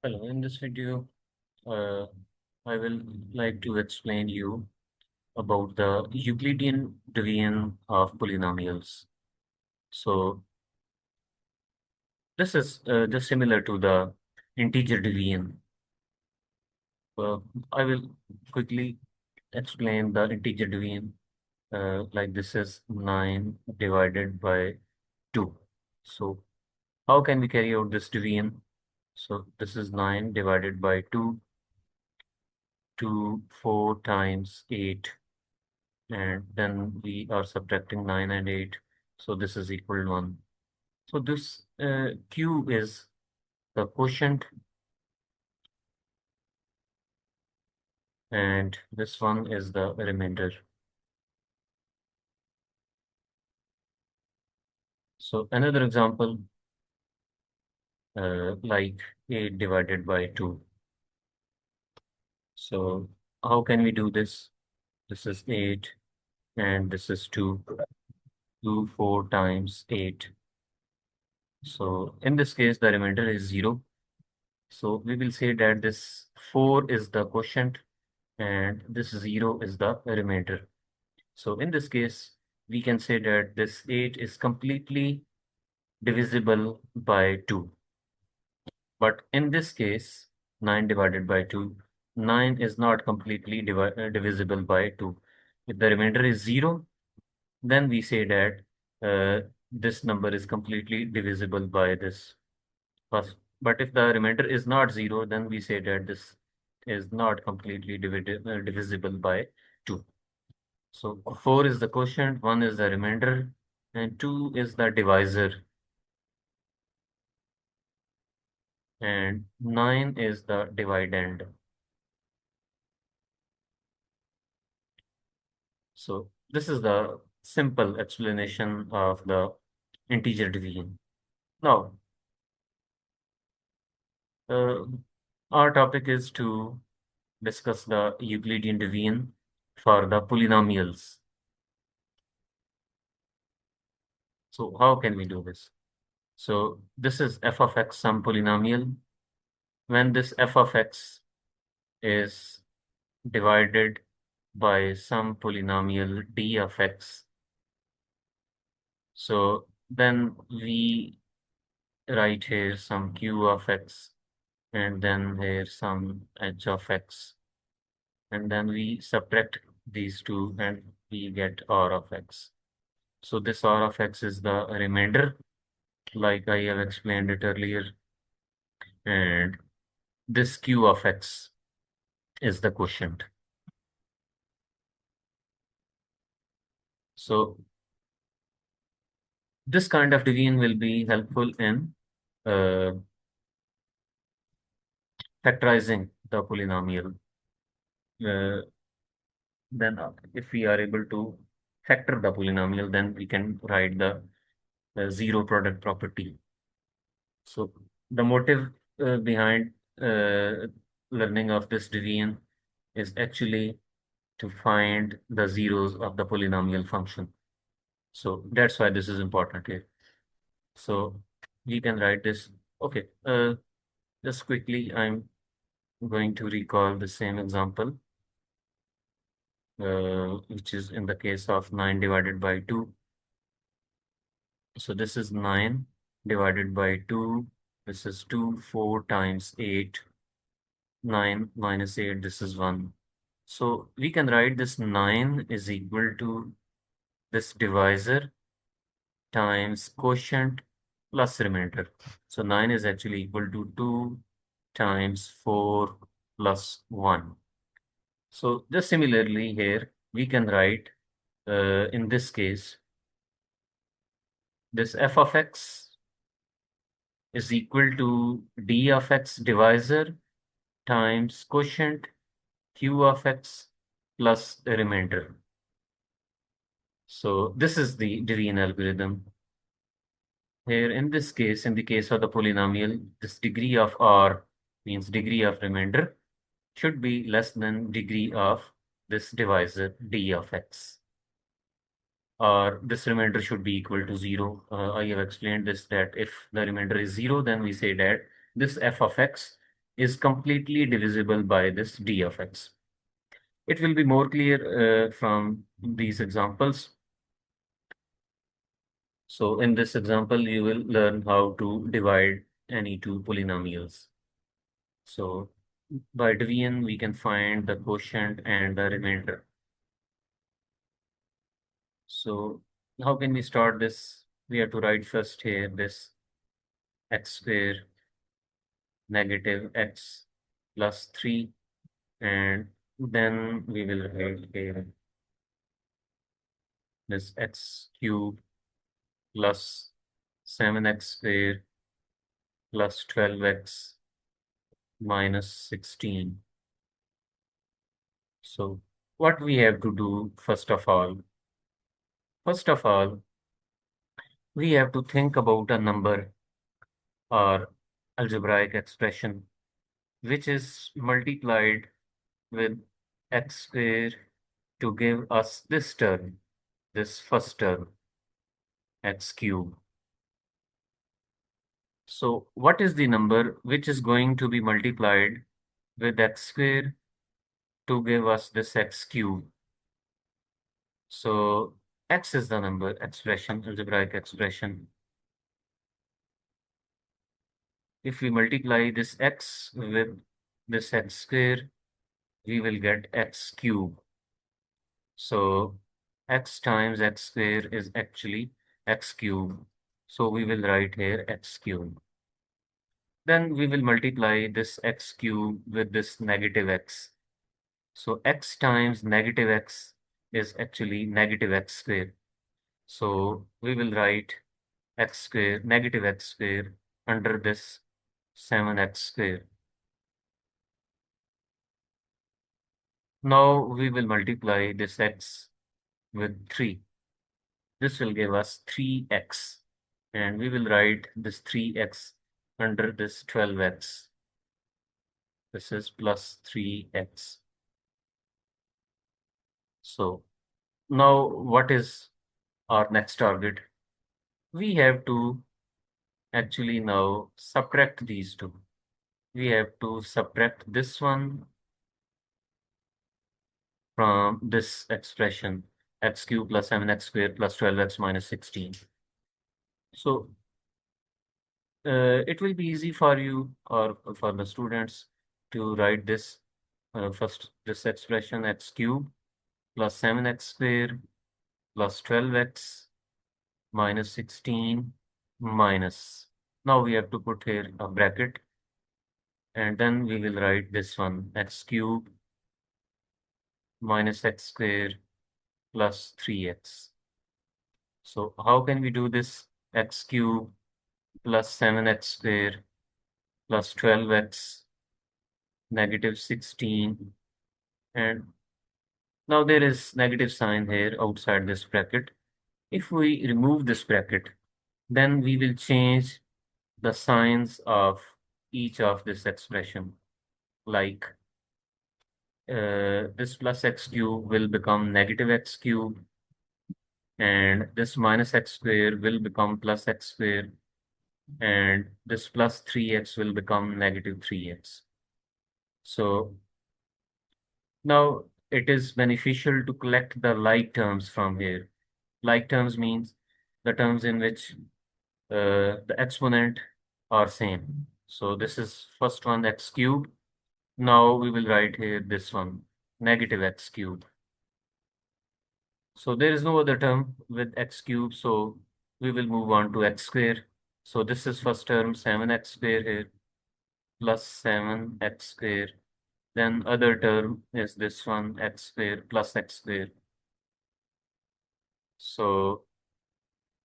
Hello, in this video, uh, I will like to explain you about the Euclidean division of polynomials. So this is just similar to the integer division. Uh, I will quickly explain the integer division. Like this is 9 divided by 2. So how can we carry out this division? So this is 9 divided by 2 to 4 times 8. And then we are subtracting 9 and 8. So this is equal to 1. So this Q is the quotient, and this one is the remainder. So another example, like 8 divided by 2. So how can we do this? This is 8 and this is 2. 2, 4 times 8. So in this case, the remainder is 0. So we will say that this 4 is the quotient and this 0 is the remainder. So in this case, we can say that this 8 is completely divisible by 2. But in this case, 9 divided by 2, 9 is not completely divisible by 2. If the remainder is 0, then we say that this number is completely divisible by this first. But if the remainder is not 0, then we say that this is not completely divisible by 2. So 4 is the quotient, 1 is the remainder, and 2 is the divisor, and 9 is the dividend. So this is the simple explanation of the integer division. Now, uh, our topic is to discuss the Euclidean division for the polynomials. So how can we do this? So this is f of x, some polynomial. When this f of x is divided by some polynomial d of x, so then we write here some q of x, and then here some h of x, and then we subtract these two and we get r of x. So this r of x is the remainder, like I have explained it earlier, and this q of x is the quotient. So this kind of division will be helpful in uh, factorizing the polynomial. Then if we are able to factor the polynomial, then we can write the zero product property. So the motive behind learning of this division is actually to find the zeros of the polynomial function. So that's why this is important here. So we can write this. Okay, just quickly, I'm going to recall the same example, which is in the case of 9 divided by 2. So this is 9 divided by 2. This is 2, 4 times 8. 9 minus 8, this is 1. So we can write this 9 is equal to this divisor times quotient plus remainder. So 9 is actually equal to 2 times 4 plus 1. So just similarly here, we can write in this case, this f of x is equal to d of x divisor times quotient q of x plus the remainder. So this is the division algorithm. Here in this case, in the case of the polynomial, this degree of r means degree of remainder should be less than degree of this divisor d of x. Or this remainder should be equal to 0. I have explained this, that if the remainder is 0, then we say that this f of x is completely divisible by this d of x. It will be more clear from these examples. So in this example, you will learn how to divide any two polynomials. So by division, we can find the quotient and the remainder. So how can we start this? We have to write first here this x square negative x plus 3, and then we will write here this x cube plus 7x square plus 12x minus 16. So what we have to do first of all? First of all, we have to think about a number or algebraic expression which is multiplied with x square to give us this term, this first term, x cube. So what is the number which is going to be multiplied with x square to give us this x cube? So x is the number expression, algebraic expression. If we multiply this x with this x square, we will get x cube. So x times x square is actually x cube. So we will write here x cube. Then we will multiply this x cube with this negative x. So x times negative x is actually negative x square. So we will write x square, negative x square under this 7x square. Now we will multiply this x with 3. This will give us 3x. And we will write this 3x under this 12x. This is plus 3x. So now what is our next target? We have to actually now subtract these two. We have to subtract this one from this expression, x cubed plus 7x squared plus 12x minus 16. So it will be easy for you or for the students to write this first, this expression x cubed plus 7x squared plus 12x minus 16 minus. Now we have to put here a bracket, and then we will write this one x cubed minus x squared plus 3x. So how can we do this? X cubed plus 7x squared plus 12x negative 16, and now there is negative sign here outside this bracket. If we remove this bracket, then we will change the signs of each of this expression. Like this plus x cube will become negative x cube, and this minus x square will become plus x square, and this plus 3x will become negative 3x. So now it is beneficial to collect the like terms from here. Like terms means the terms in which the exponent are same. So this is first one x cube. Now we will write here this one negative x cube. So there is no other term with x cube, so we will move on to x square. So this is first term 7x square here plus 7x square. Then other term is this one x square plus x square. So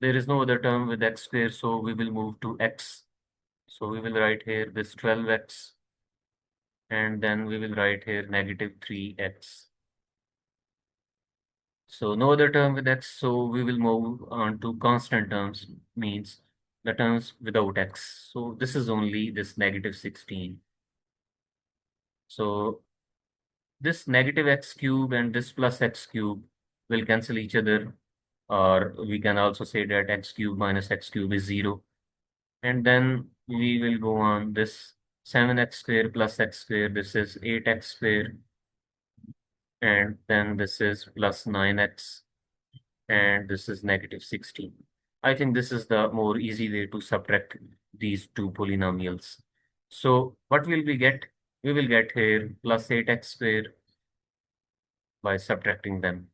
there is no other term with x square, so we will move to x. So we will write here this 12x, and then we will write here negative 3x. So no other term with x, so we will move on to constant terms, means the terms without x. So this is only this negative 16. So this negative x cube and this plus x cube will cancel each other, or we can also say that x cube minus x cube is 0. And then we will go on this 7x square plus x square, this is 8x square, and then this is plus 9x, and this is negative 16. I think this is the more easy way to subtract these two polynomials. So what will we get? We will get here plus 8x square by subtracting them,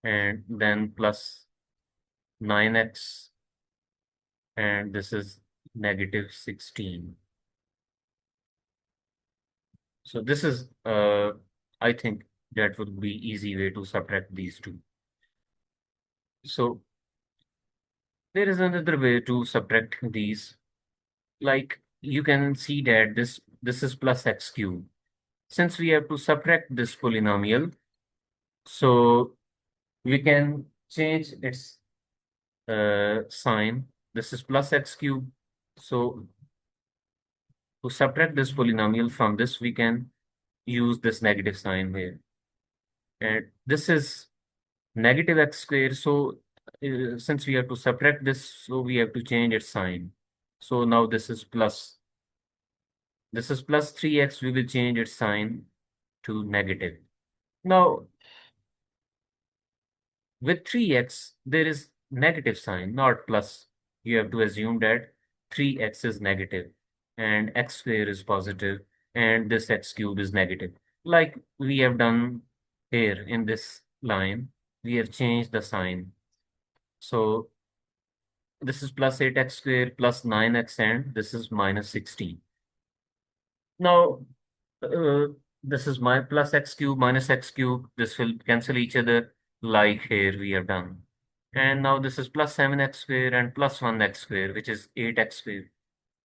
and then plus 9x, and this is negative 16. So this is, I think that would be easy way to subtract these two. So there is another way to subtract these. Like you can see that this is plus x cube. Since we have to subtract this polynomial, so we can change its sign. This is plus x cube. So to subtract this polynomial from this, we can use this negative sign here. And this is negative x square. So since we have to subtract this, so we have to change its sign. So now this is plus 3x. We will change its sign to negative. Now with 3x, there is negative sign, not plus. You have to assume that 3x is negative and x square is positive and this x cube is negative. Like we have done here in this line, we have changed the sign. So this is plus 8x square plus 9x, and this is minus 16. Now, uh, this is my plus x cube minus x cube. This will cancel each other like here we have done. And now this is plus 7x square and plus 1x square, which is 8x square.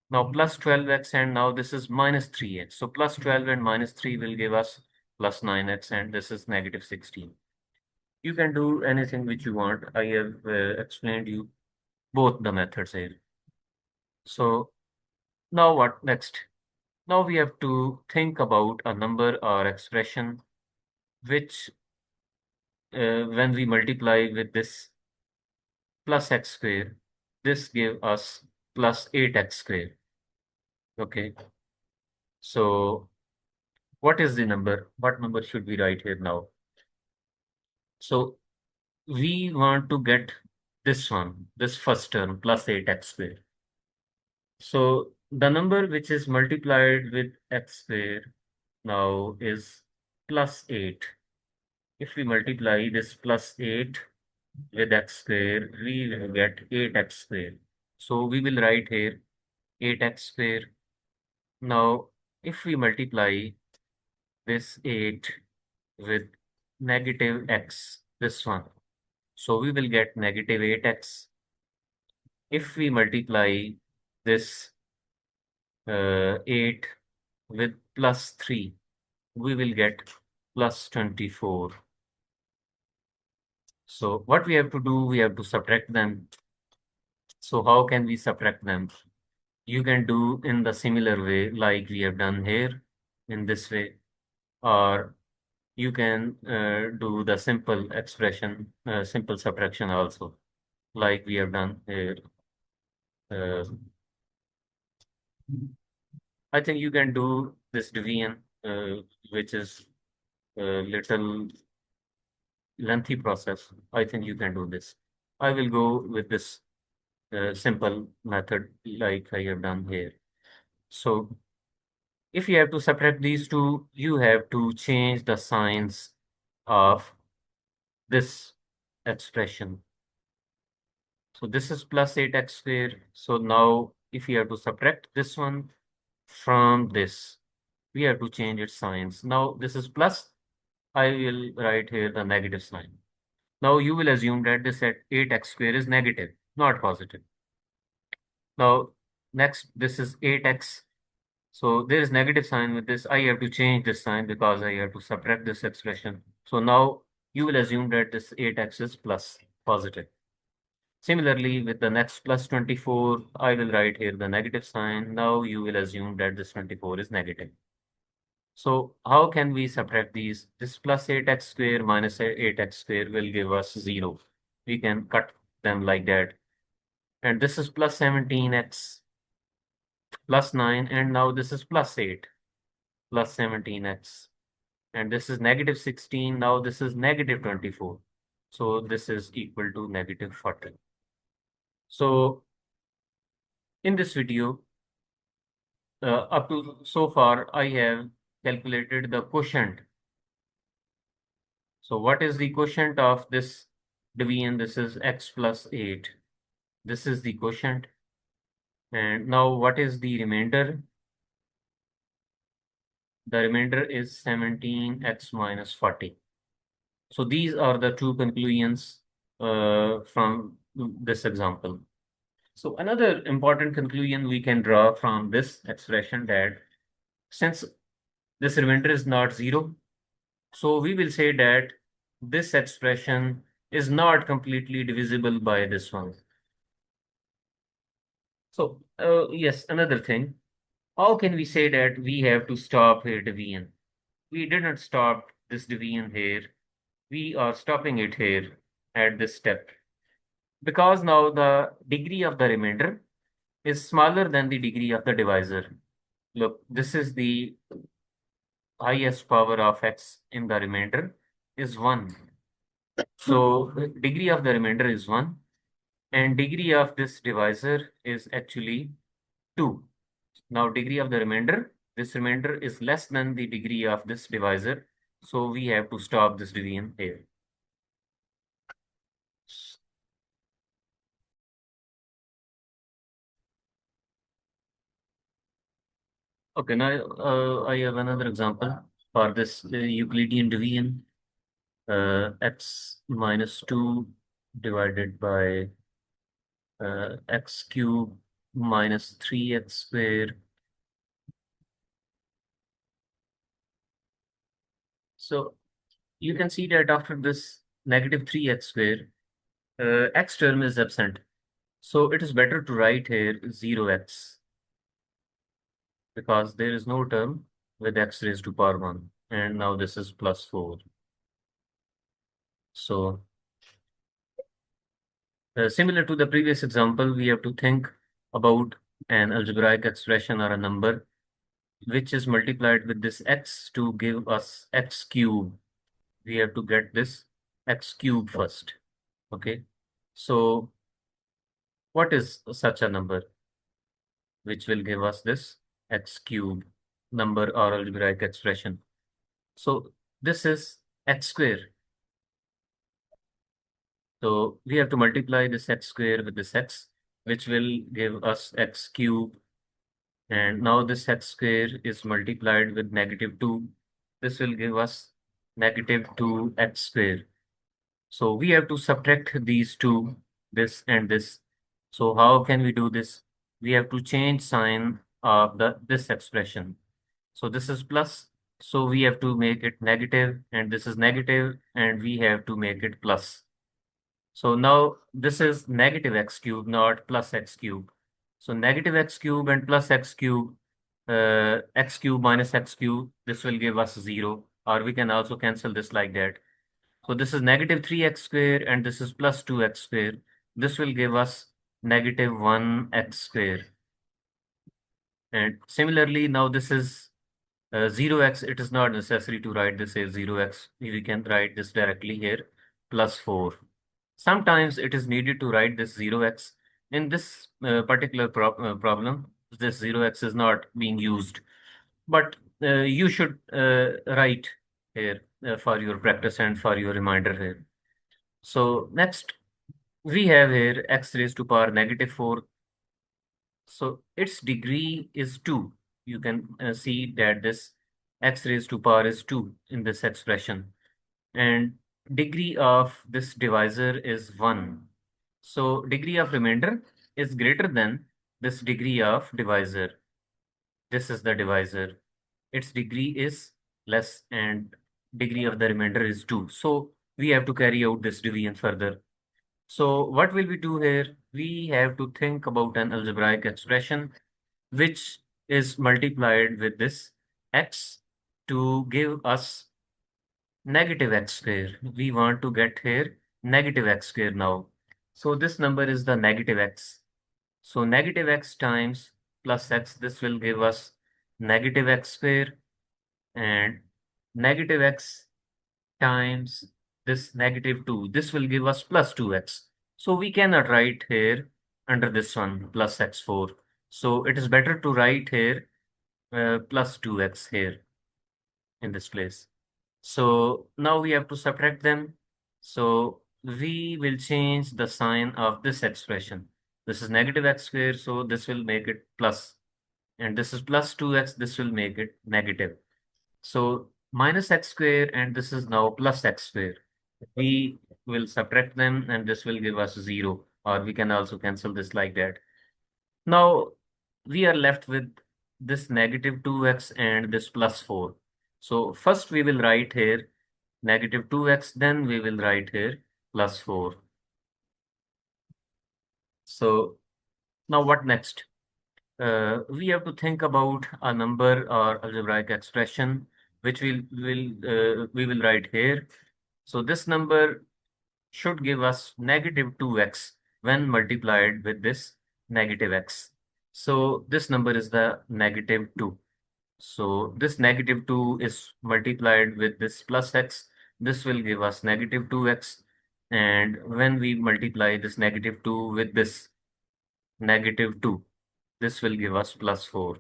Now plus 12x, and now this is minus 3x. So plus 12 and minus 3 will give us plus 9x, and this is negative 16. You can do anything which you want. I have explained you both the methods here. So now what next? Now we have to think about a number or expression which when we multiply with this plus x square, this give us plus 8x square. Okay. So what is the number? What number should we write here now? So we want to get this one, this first term, plus 8x square. So the number which is multiplied with x square now is plus 8. If we multiply this plus 8 with x square, we will get 8x square. So we will write here 8x square. Now, if we multiply this 8 with negative x, this one, so we will get negative 8x. If we multiply this 8 with plus 3, we will get plus 24. So what we have to do, we have to subtract them. So how can we subtract them? You can do in the similar way like we have done here in this way, or you can do the simple expression, simple subtraction also, like we have done here. Uh, I think you can do this division, which is a little lengthy process. I think you can do this. I will go with this simple method like I have done here. So if you have to subtract these two, you have to change the signs of this expression. So this is plus 8x square. So now if you have to subtract this one from this, we have to change its signs. Now this is plus, I will write here the negative sign. Now you will assume that this at 8x square is negative, not positive. Now next, this is 8x. So there is negative sign with this. I have to change this sign because I have to subtract this expression. So now you will assume that this 8x is plus, positive. Similarly, with the next plus 24, I will write here the negative sign. Now you will assume that this 24 is negative. So how can we subtract these? This plus 8x square minus 8x square will give us 0. We can cut them like that. And this is plus 17x. plus 9, and now this is plus 8, plus 17x. And this is negative 16, now this is negative 24. So this is equal to negative 40. So in this video, up to so far, I have calculated the quotient. So what is the quotient of this division? This is x plus 8. This is the quotient. And now what is the remainder? The remainder is 17x minus 40. So these are the two conclusions from this example. So another important conclusion we can draw from this expression that since this remainder is not zero, so we will say that this expression is not completely divisible by this one. So yes, another thing, how can we say that we have to stop here division? We didn't stop this division here. We are stopping it here at this step. Because now the degree of the remainder is smaller than the degree of the divisor. Look, this is the highest power of x in the remainder is 1. So degree of the remainder is 1 and degree of this divisor is actually 2. Now degree of the remainder, this remainder is less than the degree of this divisor. So we have to stop this division here. Okay, now I have another example for this Euclidean division. X minus 2 divided by x cube minus 3x square. So you can see that after this negative 3x square, x term is absent. So it is better to write here 0x because there is no term with x raised to power 1. And now this is plus 4. So similar to the previous example, we have to think about an algebraic expression or a number which is multiplied with this x to give us x cube. We have to get this x cube first. Okay. So what is such a number which will give us this x cube number or algebraic expression? So this is x square. So we have to multiply this x square with this x, which will give us x cube. And now this x square is multiplied with negative 2. This will give us negative 2x square. So we have to subtract these two, this and this. So how can we do this? We have to change sign of this expression. So this is plus, so we have to make it negative, and this is negative, and we have to make it plus. So now this is negative x cube, not plus x cube. So negative x cube and plus x cube, x cube minus x cube, this will give us 0, or we can also cancel this like that. So this is negative 3x square and this is plus 2x square. This will give us negative 1x square. And similarly, now this is 0x. It is not necessary to write this as 0x. We can write this directly here, plus 4. Sometimes it is needed to write this 0x. In this particular problem, this 0x is not being used. But you should write here for your practice and for your reminder here. So next, we have here x raised to power negative 4. So its degree is 2. You can see that this x raised to power is 2 in this expression. And degree of this divisor is 1. So degree of remainder is greater than this degree of divisor. This is the divisor. Its degree is less and degree of the remainder is 2. So we have to carry out this division further. So what will we do here? We have to think about an algebraic expression which is multiplied with this x to give us negative x square. We want to get here negative x square now. So this number is the negative x. So negative x times plus x, this will give us negative x square, and negative x times this negative 2. This will give us plus 2x. So we cannot write here under this one plus x4. So it is better to write here plus 2x here in this place. So now we have to subtract them. So we will change the sign of this expression. This is negative x square, so this will make it plus. And this is plus 2x, this will make it negative. So minus x square, and this is now plus x square. We will subtract them, and this will give us 0, or we can also cancel this like that. Now we are left with this negative 2x and this plus 4. So first we will write here negative 2x, then we will write here plus 4. So now what next? We have to think about a number or algebraic expression which we will write here. So this number should give us negative 2x when multiplied with this negative x. So this number is the negative 2. So this negative 2 is multiplied with this plus x. This will give us negative 2x. And when we multiply this negative 2 with this negative 2, this will give us plus 4.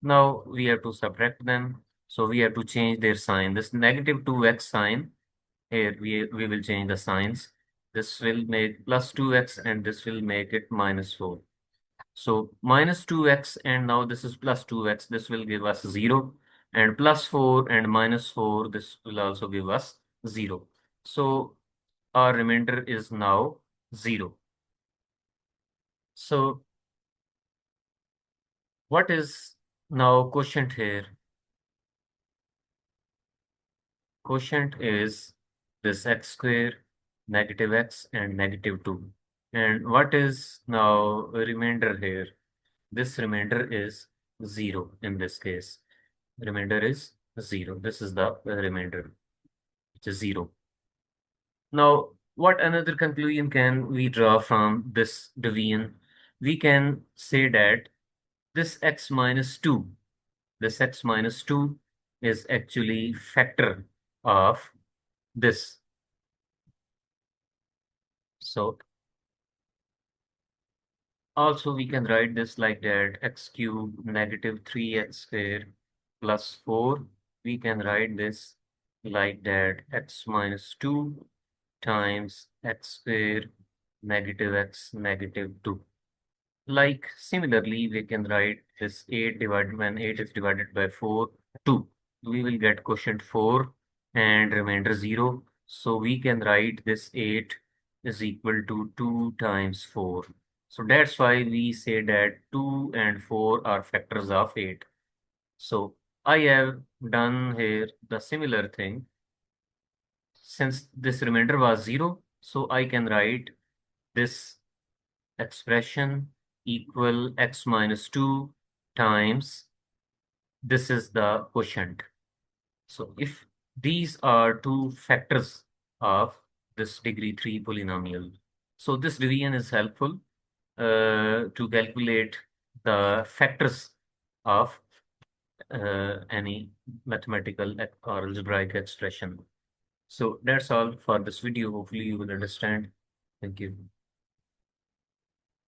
Now we have to subtract them. So we have to change their sign. This negative 2x sign, here we will change the signs. This will make plus 2x and this will make it minus 4. So minus 2x and now this is plus 2x. This will give us 0. And plus 4 and minus 4, this will also give us 0. So our remainder is now 0. So what is now quotient here? Quotient is this x square, negative x, and negative 2. And what is now remainder here? This remainder is 0 in this case. Remainder is 0. This is the remainder, which is 0. Now, what another conclusion can we draw from this division? We can say that this x minus 2, this x minus 2 is actually factor of this. So also we can write this like that, x cubed negative 3x square plus 4. We can write this like that, x minus 2 times x square negative x negative 2. Like similarly, we can write this 8 divided, when 8 is divided by 4, 2. We will get quotient 4 and remainder 0. So we can write this 8 is equal to 2 times 4. So that's why we say that 2 and 4 are factors of 8. So I have done here the similar thing. Since this remainder was 0, so I can write this expression equal x minus 2 times this is the quotient. So if these are two factors of this degree 3 polynomial, so this division is helpful to calculate the factors of any mathematical or algebraic expression. So that's all for this video. Hopefully you will understand. Thank you.